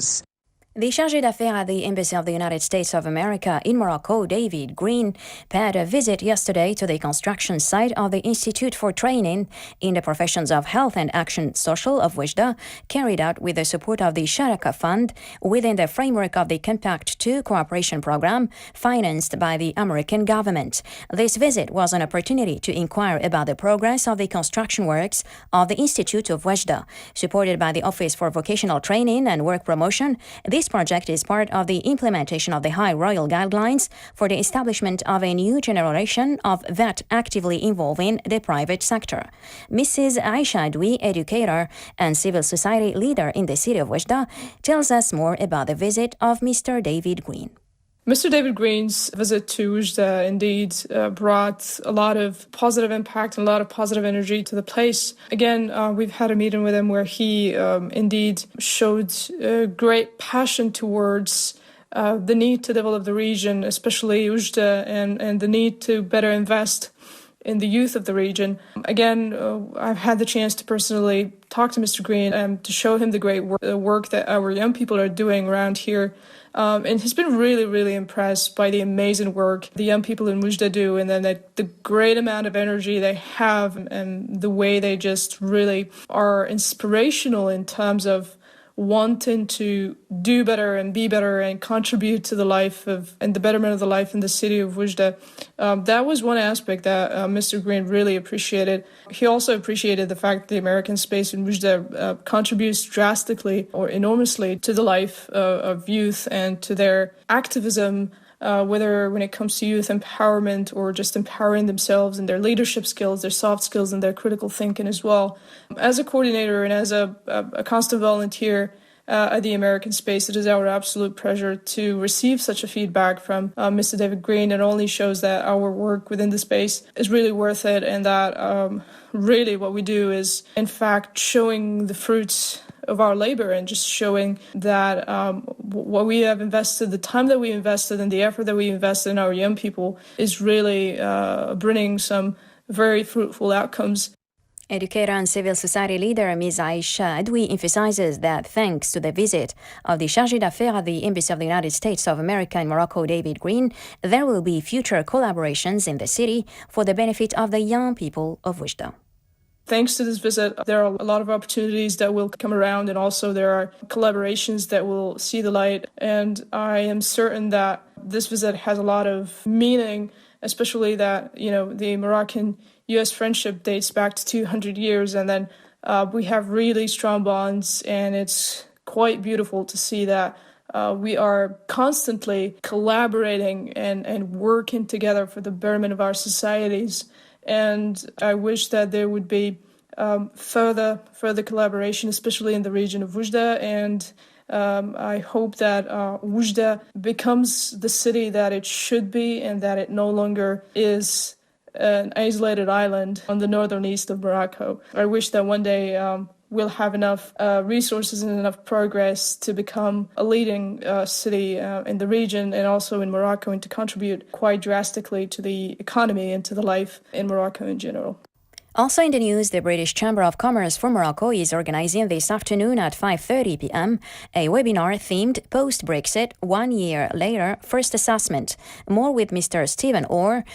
news. The chargé d'affaires at the Embassy of the United States of America in Morocco, David Green, paid a visit yesterday to the construction site of the Institute for Training in the Professions of Health and Action Social of Oujda, carried out with the support of the Sharaka Fund within the framework of the Compact II cooperation program financed by the American government. This visit was an opportunity to inquire about the progress of the construction works of the Institute of Oujda. Supported by the Office for Vocational Training and Work Promotion, this project is part of the implementation of the High Royal Guidelines for the establishment of a new generation of vet actively involving the private sector. Mrs. Mizai Shadui, educator and civil society leader in the city of Oujda, tells us more about the visit of Mr. David Green. Mr. David Green's visit to Oujda indeed brought a lot of positive impact and a lot of positive energy to the place. Again, we've had a meeting with him where he indeed showed great passion towards the need to develop the region, especially Oujda, and the need to better invest in the youth of the region. Again, I've had the chance to personally talk to Mr. Green and to show him the great work that our young people are doing around here. And he's been really, really impressed by the amazing work the young people in Oujda do, and then the great amount of energy they have, and the way they just really are inspirational in terms of wanting to do better and be better and contribute to the life of and the betterment of the life in the city of Oujda. That was one aspect that Mr. Green really appreciated. He also appreciated the fact that the American space in Oujda contributes drastically or enormously to the life of youth and to their activism, whether when it comes to youth empowerment or just empowering themselves and their leadership skills, their soft skills, and their critical thinking as well. As a coordinator and as a constant volunteer at the American Space, it is our absolute pleasure to receive such a feedback from Mr. David Green. It only shows that our work within the space is really worth it, and that really what we do is, in fact, showing the fruits of our labor and just showing that what we have invested, the time that we invested and the effort that we invested in our young people is really bringing some very fruitful outcomes. Educator and civil society leader Mizai Shadui emphasizes that thanks to the visit of the chargé d'affaires at the Embassy of the United States of America in Morocco, David Green, there will be future collaborations in the city for the benefit of the young people of Oujda. Thanks to this visit, there are a lot of opportunities that will come around, and also there are collaborations that will see the light. And I am certain that this visit has a lot of meaning, especially that, the Moroccan-U.S. friendship dates back to 200 years, and then we have really strong bonds, and it's quite beautiful to see that we are constantly collaborating and working together for the betterment of our societies. And I wish that there would be further collaboration, especially in the region of Oujda. And I hope that Oujda becomes the city that it should be, and that it no longer is an isolated island on the northern east of Morocco. I wish that one day we'll have enough resources and enough progress to become a leading city in the region and also in Morocco, and to contribute quite drastically to the economy and to the life in Morocco in general. Also in the news, the British Chamber of Commerce for Morocco is organizing this afternoon at 5:30 p.m. a webinar themed Post-Brexit 1 year later first assessment. More with Mr. Stephen Orr,